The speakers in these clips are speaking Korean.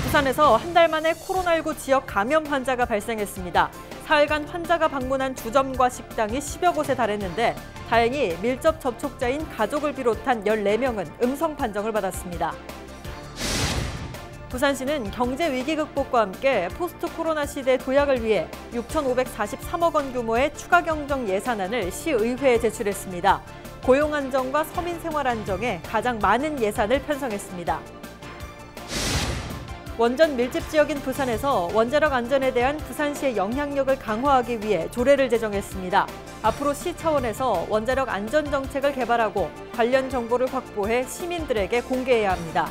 부산에서 한 달 만에 코로나19 지역 감염 환자가 발생했습니다. 사흘간 환자가 방문한 주점과 식당이 10여 곳에 달했는데 다행히 밀접 접촉자인 가족을 비롯한 14명은 음성 판정을 받았습니다. 부산시는 경제 위기 극복과 함께 포스트 코로나 시대 도약을 위해 6,543억 원 규모의 추가 경정 예산안을 시의회에 제출했습니다. 고용 안정과 서민 생활 안정에 가장 많은 예산을 편성했습니다. 원전 밀집 지역인 부산에서 원자력 안전에 대한 부산시의 영향력을 강화하기 위해 조례를 제정했습니다. 앞으로 시 차원에서 원자력 안전 정책을 개발하고 관련 정보를 확보해 시민들에게 공개해야 합니다.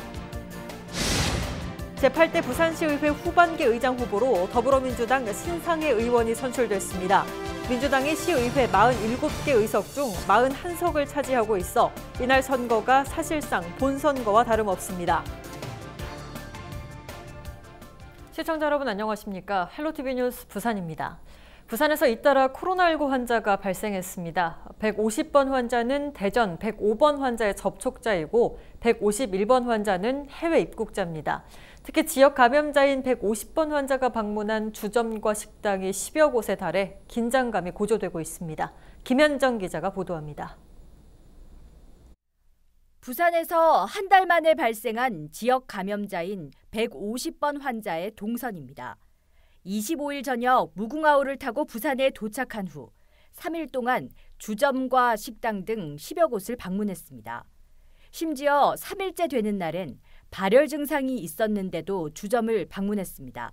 제8대 부산시의회 후반기 의장 후보로 더불어민주당 신상혜 의원이 선출됐습니다. 민주당이 시의회 47개 의석 중 41석을 차지하고 있어 이날 선거가 사실상 본선거와 다름없습니다. 시청자 여러분 안녕하십니까? 헬로티비 뉴스 부산입니다. 부산에서 잇따라 코로나19 환자가 발생했습니다. 150번 환자는 대전 105번 환자의 접촉자이고 151번 환자는 해외 입국자입니다. 특히 지역 감염자인 150번 환자가 방문한 주점과 식당이 10여 곳에 달해 긴장감이 고조되고 있습니다. 김현정 기자가 보도합니다. 부산에서 한 달 만에 발생한 지역 감염자인 150번 환자의 동선입니다. 25일 저녁 무궁화호를 타고 부산에 도착한 후 3일 동안 주점과 식당 등 10여 곳을 방문했습니다. 심지어 3일째 되는 날엔 발열 증상이 있었는데도 주점을 방문했습니다.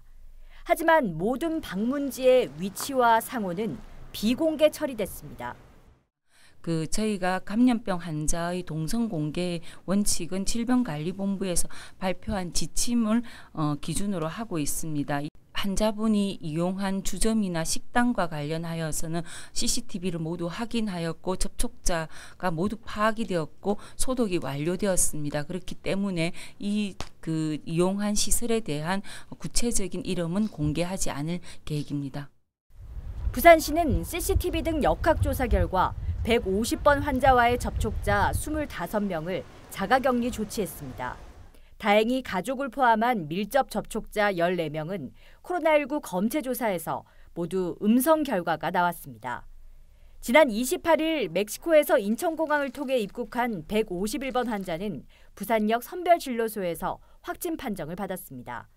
하지만 모든 방문지의 위치와 상호는 비공개 처리됐습니다. 저희가 감염병 환자의 동선 공개 원칙은 질병관리본부에서 발표한 지침을 기준으로 하고 있습니다. 환자분이 이용한 주점이나 식당과 관련하여서는 CCTV를 모두 확인하였고 접촉자가 모두 파악이 되었고 소독이 완료되었습니다. 그렇기 때문에 이용한 시설에 대한 구체적인 이름은 공개하지 않을 계획입니다. 부산시는 CCTV 등 역학조사 결과 150번 환자와의 접촉자 25명을 자가격리 조치했습니다. 다행히 가족을 포함한 밀접 접촉자 14명은 코로나19 검체 조사에서 모두 음성 결과가 나왔습니다. 지난 28일 멕시코에서 인천공항을 통해 입국한 151번 환자는 부산역 선별진료소에서 확진 판정을 받았습니다.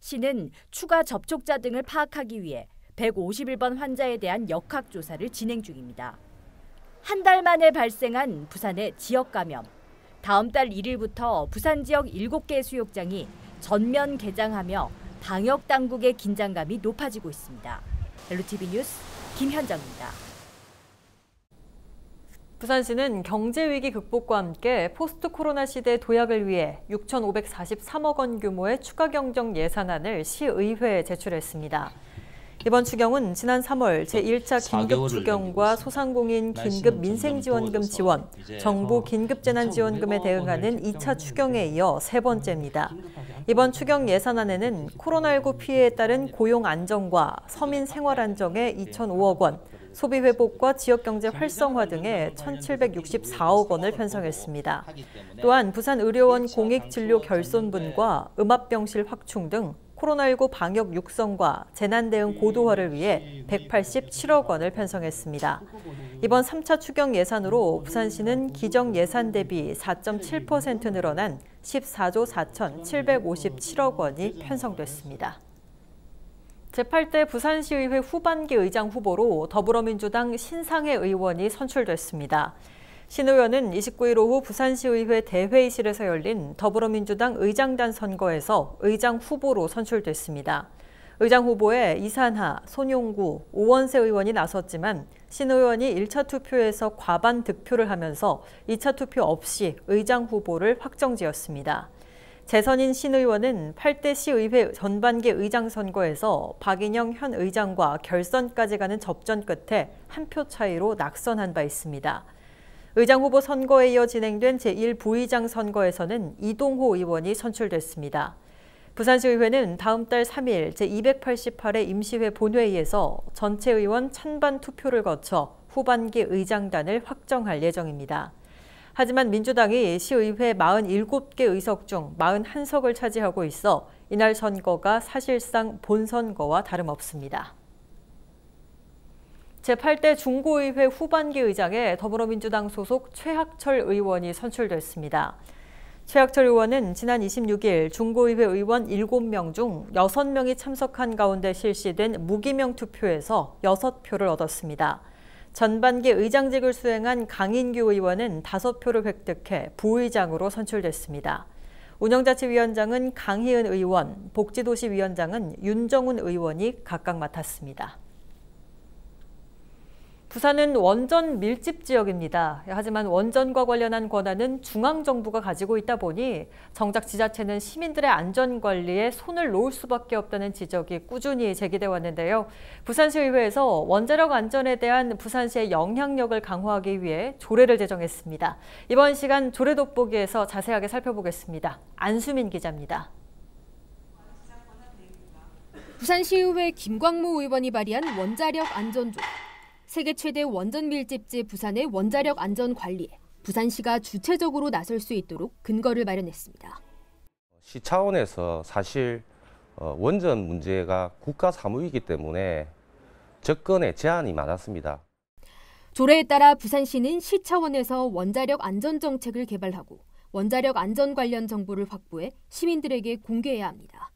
시는 추가 접촉자 등을 파악하기 위해 151번 환자에 대한 역학조사를 진행 중입니다. 한 달 만에 발생한 부산의 지역 감염. 다음 달 1일부터 부산 지역 7개 수욕장이 전면 개장하며 방역 당국의 긴장감이 높아지고 있습니다. 헬로티비 뉴스 김현정입니다. 부산시는 경제 위기 극복과 함께 포스트 코로나 시대 도약을 위해 6,543억 원 규모의 추가 경정 예산안을 시의회에 제출했습니다. 이번 추경은 지난 3월 제1차 긴급 추경과 소상공인 긴급 민생지원금 지원, 정부 긴급재난지원금에 대응하는 2차 추경에 이어 세 번째입니다. 이번 추경 예산안에는 코로나19 피해에 따른 고용 안정과 서민 생활 안정에 2,005억 원, 소비 회복과 지역경제 활성화 등에 1,764억 원을 편성했습니다. 또한 부산의료원 공익진료 결손분과 음압병실 확충 등 코로나19 방역 육성과 재난대응 고도화를 위해 187억 원을 편성했습니다. 이번 3차 추경 예산으로 부산시는 기정 예산 대비 4.7% 늘어난 14조 4,757억 원이 편성됐습니다. 제8대 부산시의회 후반기 의장 후보로 더불어민주당 신상혜 의원이 선출됐습니다. 신 의원은 29일 오후 부산시의회 대회의실에서 열린 더불어민주당 의장단 선거에서 의장 후보로 선출됐습니다. 의장 후보에 이산하, 손용구, 오원세 의원이 나섰지만 신 의원이 1차 투표에서 과반 득표를 하면서 2차 투표 없이 의장 후보를 확정지었습니다. 재선인 신 의원은 8대 시의회 전반기 의장 선거에서 박인영 현 의장과 결선까지 가는 접전 끝에 한 표 차이로 낙선한 바 있습니다. 의장 후보 선거에 이어 진행된 제1부의장 선거에서는 이동호 의원이 선출됐습니다. 부산시의회는 다음 달 3일 제288회 임시회 본회의에서 전체 의원 찬반 투표를 거쳐 후반기 의장단을 확정할 예정입니다. 하지만 민주당이 시의회 47개 의석 중 41석을 차지하고 있어 이날 선거가 사실상 본선거와 다름없습니다. 제8대 중고의회 후반기 의장에 더불어민주당 소속 최학철 의원이 선출됐습니다. 최학철 의원은 지난 26일 중고의회 의원 7명 중 6명이 참석한 가운데 실시된 무기명 투표에서 6표를 얻었습니다. 전반기 의장직을 수행한 강인규 의원은 5표를 획득해 부의장으로 선출됐습니다. 운영자치위원장은 강희은 의원, 복지도시위원장은 윤정훈 의원이 각각 맡았습니다. 부산은 원전 밀집 지역입니다. 하지만 원전과 관련한 권한은 중앙정부가 가지고 있다 보니 정작 지자체는 시민들의 안전관리에 손을 놓을 수밖에 없다는 지적이 꾸준히 제기돼 왔는데요. 부산시의회에서 원자력 안전에 대한 부산시의 영향력을 강화하기 위해 조례를 제정했습니다. 이번 시간 조례 돋보기에서 자세하게 살펴보겠습니다. 안수민 기자입니다. 부산시의회 김광무 의원이 발의한 원자력 안전조례. 세계 최대 원전 밀집지 부산의 원자력 안전 관리에 부산시가 주체적으로 나설 수 있도록 근거를 마련했습니다. 시 차원에서 사실 원전 문제가 국가 사무이기 때문에 접근에 제한이 많았습니다. 조례에 따라 부산시는 시 차원에서 원자력 안전 정책을 개발하고 원자력 안전 관련 정보를 확보해 시민들에게 공개해야 합니다.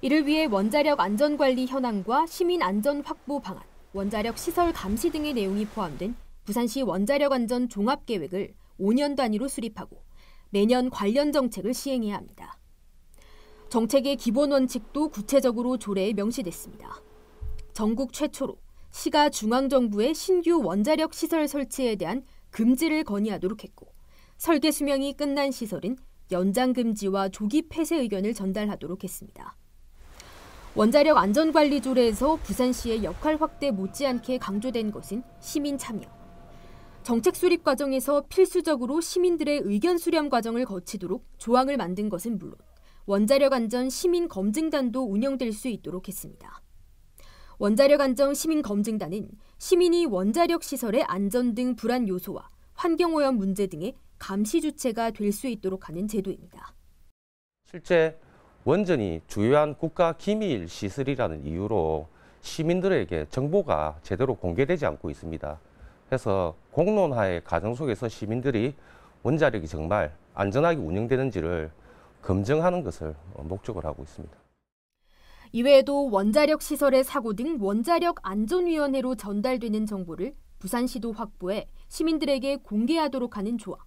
이를 위해 원자력 안전 관리 현황과 시민 안전 확보 방안, 원자력 시설 감시 등의 내용이 포함된 부산시 원자력 안전 종합계획을 5년 단위로 수립하고 매년 관련 정책을 시행해야 합니다. 정책의 기본 원칙도 구체적으로 조례에 명시됐습니다. 전국 최초로 시가 중앙정부에 신규 원자력 시설 설치에 대한 금지를 건의하도록 했고 설계 수명이 끝난 시설은 연장 금지와 조기 폐쇄 의견을 전달하도록 했습니다. 원자력 안전관리 조례에서 부산시의 역할 확대 못지않게 강조된 것은 시민 참여. 정책 수립 과정에서 필수적으로 시민들의 의견 수렴 과정을 거치도록 조항을 만든 것은 물론 원자력 안전 시민 검증단도 운영될 수 있도록 했습니다. 원자력 안전 시민 검증단은 시민이 원자력 시설의 안전 등 불안 요소와 환경오염 문제 등의 감시 주체가 될 수 있도록 하는 제도입니다. 실제 원전이 주요한 국가 기밀 시설이라는 이유로 시민들에게 정보가 제대로 공개되지 않고 있습니다. 그래서 공론화의 과정 속에서 시민들이 원자력이 정말 안전하게 운영되는지를 검증하는 것을 목적으로 하고 있습니다. 이외에도 원자력 시설의 사고 등 원자력 안전위원회로 전달되는 정보를 부산시도 확보해 시민들에게 공개하도록 하는 조항.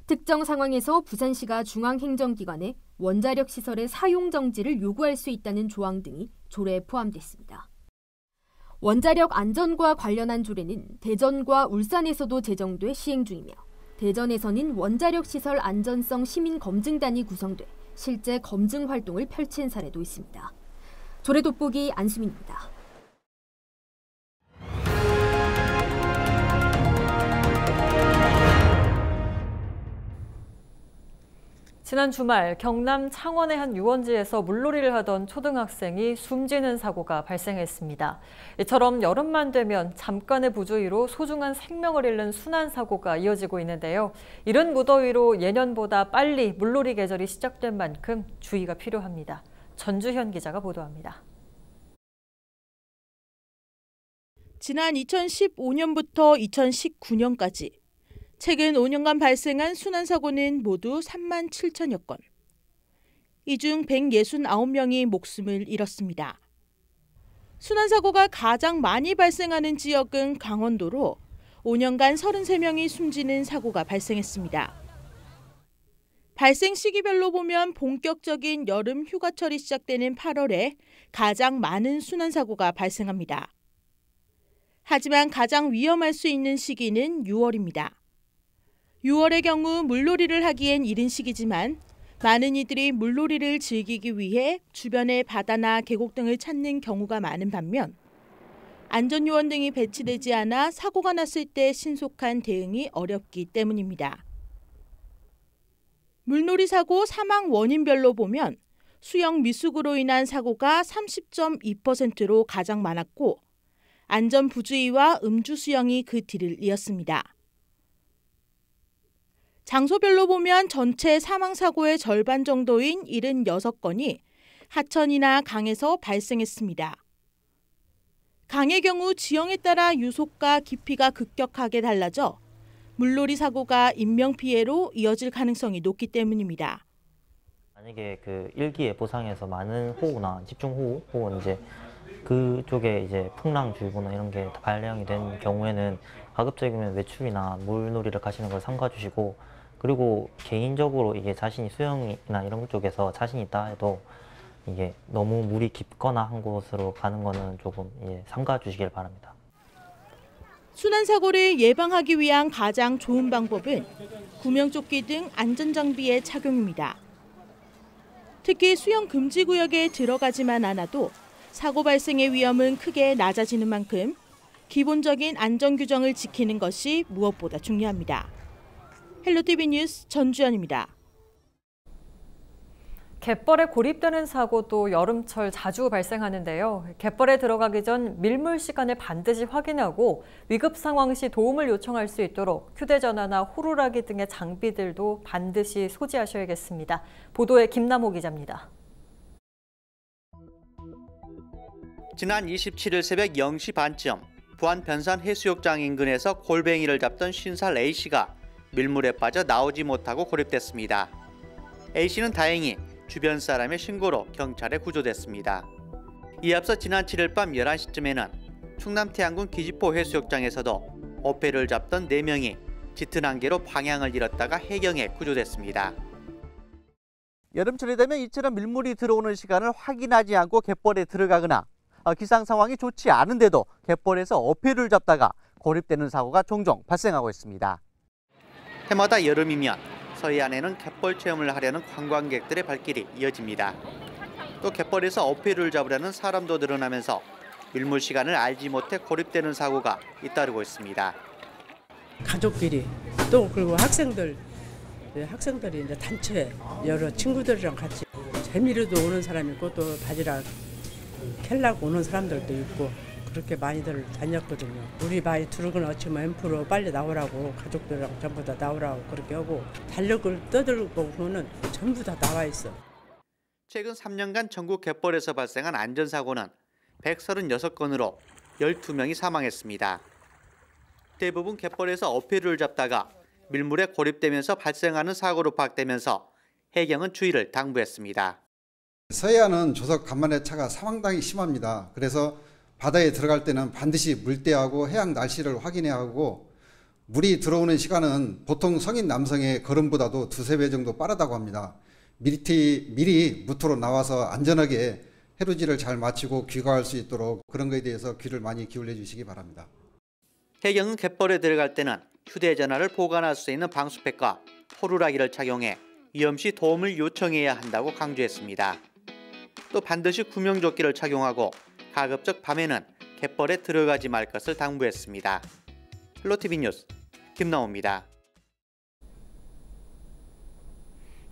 특정 상황에서 부산시가 중앙행정기관에 원자력 시설의 사용 정지를 요구할 수 있다는 조항 등이 조례에 포함됐습니다. 원자력 안전과 관련한 조례는 대전과 울산에서도 제정돼 시행 중이며 대전에서는 원자력 시설 안전성 시민 검증단이 구성돼 실제 검증 활동을 펼친 사례도 있습니다. 조례 돋보기 안수민입니다. 지난 주말 경남 창원의 한 유원지에서 물놀이를 하던 초등학생이 숨지는 사고가 발생했습니다. 이처럼 여름만 되면 잠깐의 부주의로 소중한 생명을 잃는 순환 사고가 이어지고 있는데요. 이른 무더위로 예년보다 빨리 물놀이 계절이 시작된 만큼 주의가 필요합니다. 전주현 기자가 보도합니다. 지난 2015년부터 2019년까지 최근 5년간 발생한 순환사고는 모두 3만 7천여 건. 이 중 169명이 목숨을 잃었습니다. 순환사고가 가장 많이 발생하는 지역은 강원도로 5년간 33명이 숨지는 사고가 발생했습니다. 발생 시기별로 보면 본격적인 여름 휴가철이 시작되는 8월에 가장 많은 순환사고가 발생합니다. 하지만 가장 위험할 수 있는 시기는 6월입니다. 6월의 경우 물놀이를 하기엔 이른 시기지만 많은 이들이 물놀이를 즐기기 위해 주변의 바다나 계곡 등을 찾는 경우가 많은 반면 안전요원 등이 배치되지 않아 사고가 났을 때 신속한 대응이 어렵기 때문입니다. 물놀이 사고 사망 원인별로 보면 수영 미숙으로 인한 사고가 30.2%로 가장 많았고 안전 부주의와 음주 수영이 그 뒤를 이었습니다. 장소별로 보면 전체 사망사고의 절반 정도인 76건이 하천이나 강에서 발생했습니다. 강의 경우 지형에 따라 유속과 깊이가 급격하게 달라져 물놀이 사고가 인명피해로 이어질 가능성이 높기 때문입니다. 만약에 그 일기예보상에서 많은 호우나 집중호우 혹은 이제 그쪽에 이제 풍랑주의보나 이런 게 발령이 된 경우에는 가급적이면 외출이나 물놀이를 가시는 걸 삼가 주시고, 그리고 개인적으로 이게 자신이 수영이나 이런 쪽에서 자신 있다 해도 이게 너무 물이 깊거나 한 곳으로 가는 거는 조금 삼가 주시길 바랍니다. 순환사고를 예방하기 위한 가장 좋은 방법은 구명조끼 등 안전장비의 착용입니다. 특히 수영 금지 구역에 들어가지만 않아도 사고 발생의 위험은 크게 낮아지는 만큼 기본적인 안전규정을 지키는 것이 무엇보다 중요합니다. 헬로티비 뉴스 전주연입니다. 갯벌에 고립되는 사고도 여름철 자주 발생하는데요. 갯벌에 들어가기 전 밀물 시간을 반드시 확인하고 위급 상황 시 도움을 요청할 수 있도록 휴대전화나 호루라기 등의 장비들도 반드시 소지하셔야겠습니다. 보도에 김남호 기자입니다. 지난 27일 새벽 0시 반쯤 부안 변산 해수욕장 인근에서 골뱅이를 잡던 50살 A씨가 밀물에 빠져 나오지 못하고 고립됐습니다. A씨는 다행히 주변 사람의 신고로 경찰에 구조됐습니다. 이에 앞서 지난 7일 밤 11시쯤에는 충남 태안군 기지포 해수욕장에서도 어패를 잡던 4명이 짙은 안개로 방향을 잃었다가 해경에 구조됐습니다. 여름철이 되면 이처럼 밀물이 들어오는 시간을 확인하지 않고 갯벌에 들어가거나 기상 상황이 좋지 않은데도 갯벌에서 어패를 잡다가 고립되는 사고가 종종 발생하고 있습니다. 해마다 여름이면 서해안에는 갯벌 체험을 하려는 관광객들의 발길이 이어집니다. 또 갯벌에서 어패를 잡으려는 사람도 늘어나면서 밀물 시간을 알지 못해 고립되는 사고가 잇따르고 있습니다. 가족끼리 또 그리고 학생들이 이제 단체 여러 친구들이랑 같이 재미로도 오는 사람이 있고 또 바지락 캘라고 오는 사람들도 있고 그렇게 많이들 다녔거든요. 우리 많이 두르건 어찌면 앰프로 빨리 나오라고 가족들이랑 전부 다 나오라고 그렇게 하고 달력을 떠들고 보면 전부 다 나와 있어. 최근 3년간 전국 갯벌에서 발생한 안전사고는 136건으로 12명이 사망했습니다. 대부분 갯벌에서 어패를 잡다가 밀물에 고립되면서 발생하는 사고로 파악되면서 해경은 주의를 당부했습니다. 서해안은 조석 간만에 차가 사망당이 심합니다. 그래서 바다에 들어갈 때는 반드시 물때하고 해양 날씨를 확인해야 하고, 물이 들어오는 시간은 보통 성인 남성의 걸음보다도 2~3배 정도 빠르다고 합니다. 미리 무토로 나와서 안전하게 해루질을 잘 마치고 귀가할 수 있도록 그런 것에 대해서 귀를 많이 기울여 주시기 바랍니다. 해경은 갯벌에 들어갈 때는 휴대전화를 보관할 수 있는 방수팩과 호루라기를 착용해 위험시 도움을 요청해야 한다고 강조했습니다. 또 반드시 구명조끼를 착용하고 가급적 밤에는 갯벌에 들어가지 말 것을 당부했습니다. 헬로티비 뉴스 김나호입니다.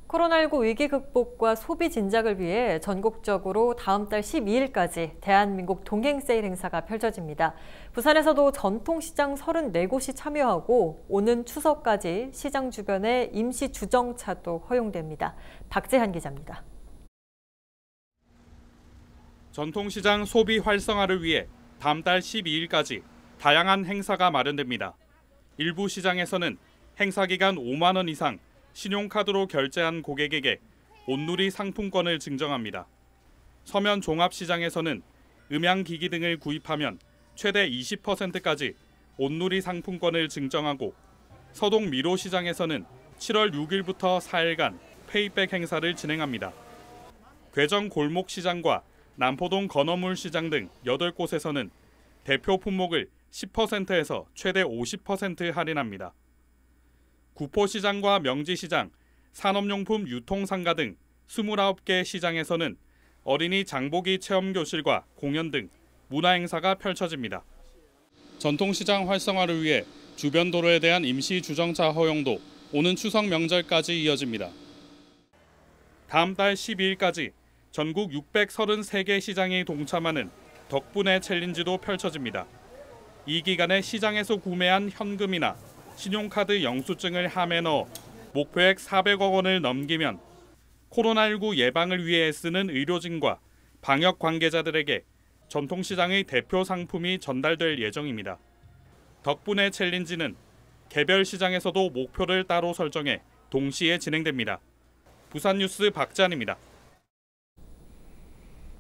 코로나19 위기 극복과 소비 진작을 위해 전국적으로 다음 달 12일까지 대한민국 동행 세일 행사가 펼쳐집니다. 부산에서도 전통시장 34곳이 참여하고 오는 추석까지 시장 주변에 임시 주정차도 허용됩니다. 박재한 기자입니다. 전통시장 소비 활성화를 위해 다음 달 12일까지 다양한 행사가 마련됩니다. 일부 시장에서는 행사 기간 5만 원 이상 신용카드로 결제한 고객에게 온누리 상품권을 증정합니다. 서면 종합시장에서는 음향기기 등을 구입하면 최대 20%까지 온누리 상품권을 증정하고, 서동 미로시장에서는 7월 6일부터 4일간 페이백 행사를 진행합니다. 괴정 골목시장과 남포동 건어물시장 등 8곳에서는 대표 품목을 10%에서 최대 50% 할인합니다. 구포시장과 명지시장, 산업용품 유통상가 등 29개 시장에서는 어린이 장보기 체험교실과 공연 등 문화행사가 펼쳐집니다. 전통시장 활성화를 위해 주변 도로에 대한 임시 주정차 허용도 오는 추석 명절까지 이어집니다. 다음 달 12일까지 전국 633개 시장이 동참하는 덕분에 챌린지도 펼쳐집니다. 이 기간에 시장에서 구매한 현금이나 신용카드 영수증을 함에 넣어 목표액 400억 원을 넘기면 코로나19 예방을 위해 애쓰는 의료진과 방역 관계자들에게 전통시장의 대표 상품이 전달될 예정입니다. 덕분에 챌린지는 개별 시장에서도 목표를 따로 설정해 동시에 진행됩니다. 부산뉴스 박지한입니다.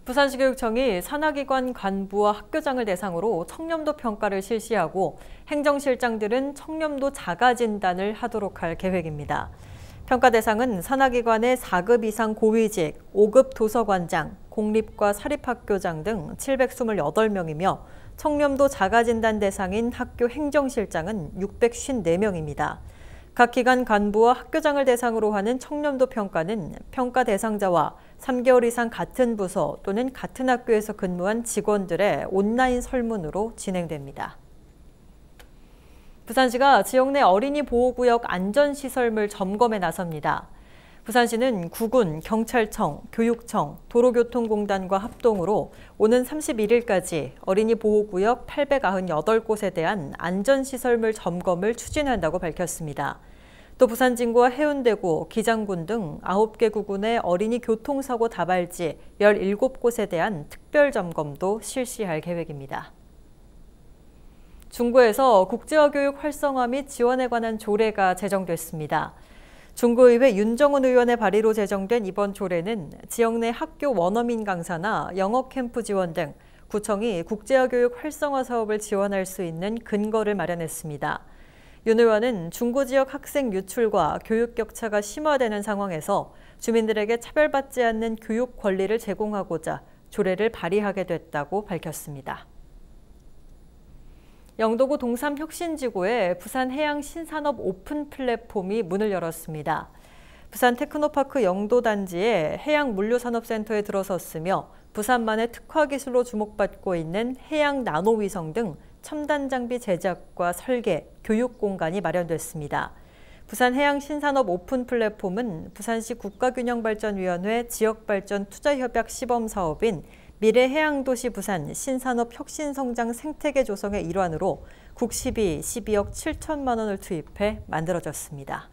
부산시 교육청이 산하기관 간부와 학교장을 대상으로 청렴도 평가를 실시하고 행정실장들은 청렴도 자가진단을 하도록 할 계획입니다. 평가 대상은 산하기관의 4급 이상 고위직, 5급 도서관장, 공립과 사립학교장 등 728명이며 청렴도 자가진단 대상인 학교 행정실장은 654명입니다. 각 기관 간부와 학교장을 대상으로 하는 청렴도 평가는 평가 대상자와 3개월 이상 같은 부서 또는 같은 학교에서 근무한 직원들의 온라인 설문으로 진행됩니다. 부산시가 지역 내 어린이 보호구역 안전시설물 점검에 나섭니다. 부산시는 구군, 경찰청, 교육청, 도로교통공단과 합동으로 오는 31일까지 어린이 보호구역 898곳에 대한 안전시설물 점검을 추진한다고 밝혔습니다. 또 부산진구와 해운대구, 기장군 등 9개 구군의 어린이 교통사고 다발지 17곳에 대한 특별점검도 실시할 계획입니다. 중구에서 국제어교육 활성화 및 지원에 관한 조례가 제정됐습니다. 중구의회 윤정훈 의원의 발의로 제정된 이번 조례는 지역 내 학교 원어민 강사나 영어 캠프 지원 등 구청이 국제어교육 활성화 사업을 지원할 수 있는 근거를 마련했습니다. 윤 의원은 중구 지역 학생 유출과 교육 격차가 심화되는 상황에서 주민들에게 차별받지 않는 교육 권리를 제공하고자 조례를 발의하게 됐다고 밝혔습니다. 영도구 동삼혁신지구에 부산해양 신산업 오픈 플랫폼이 문을 열었습니다. 부산 테크노파크 영도단지의 해양물류산업센터에 들어섰으며 부산만의 특화 기술로 주목받고 있는 해양 나노위성 등 첨단 장비 제작과 설계, 교육 공간이 마련됐습니다. 부산해양 신산업 오픈 플랫폼은 부산시 국가균형발전위원회 지역발전 투자협약 시범사업인 미래해양도시 부산 신산업 혁신성장 생태계 조성의 일환으로 국시비 12억 7천만 원을 투입해 만들어졌습니다.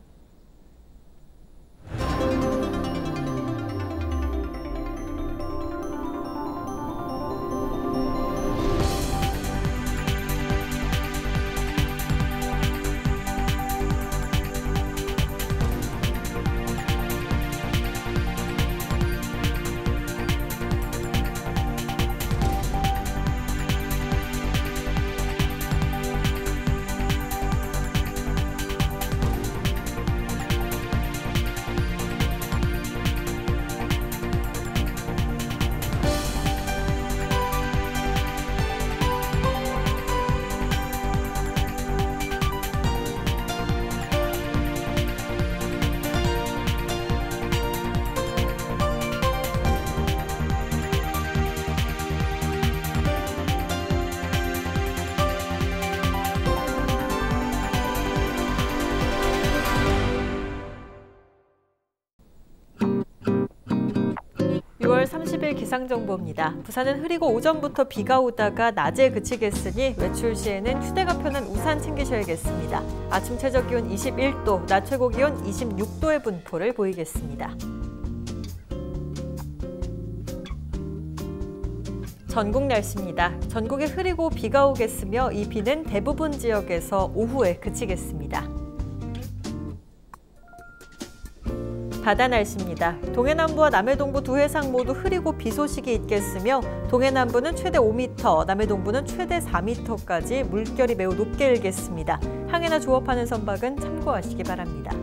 기상정보입니다. 부산은 흐리고 오전부터 비가 오다가 낮에 그치겠으니 외출 시에는 휴대가 편한 우산 챙기셔야겠습니다. 아침 최저 기온 21도, 낮 최고 기온 26도의 분포를 보이겠습니다. 전국 날씨입니다. 전국에 흐리고 비가 오겠으며 이 비는 대부분 지역에서 오후에 그치겠습니다. 바다 날씨입니다. 동해남부와 남해동부 두 해상 모두 흐리고 비 소식이 있겠으며 동해남부는 최대 5m, 남해동부는 최대 4m까지 물결이 매우 높게 일겠습니다. 항해나 조업하는 선박은 참고하시기 바랍니다.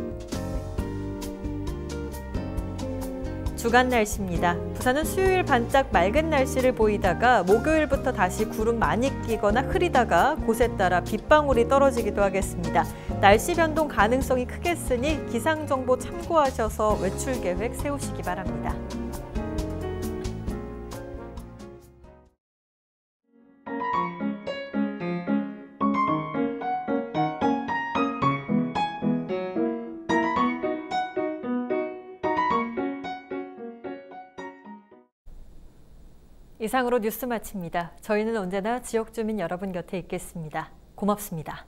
주간 날씨입니다. 부산은 수요일 반짝 맑은 날씨를 보이다가 목요일부터 다시 구름 많이 끼거나 흐리다가 곳에 따라 빗방울이 떨어지기도 하겠습니다. 날씨 변동 가능성이 크겠으니 기상정보 참고하셔서 외출 계획 세우시기 바랍니다. 이상으로 뉴스 마칩니다. 저희는 언제나 지역 주민 여러분 곁에 있겠습니다. 고맙습니다.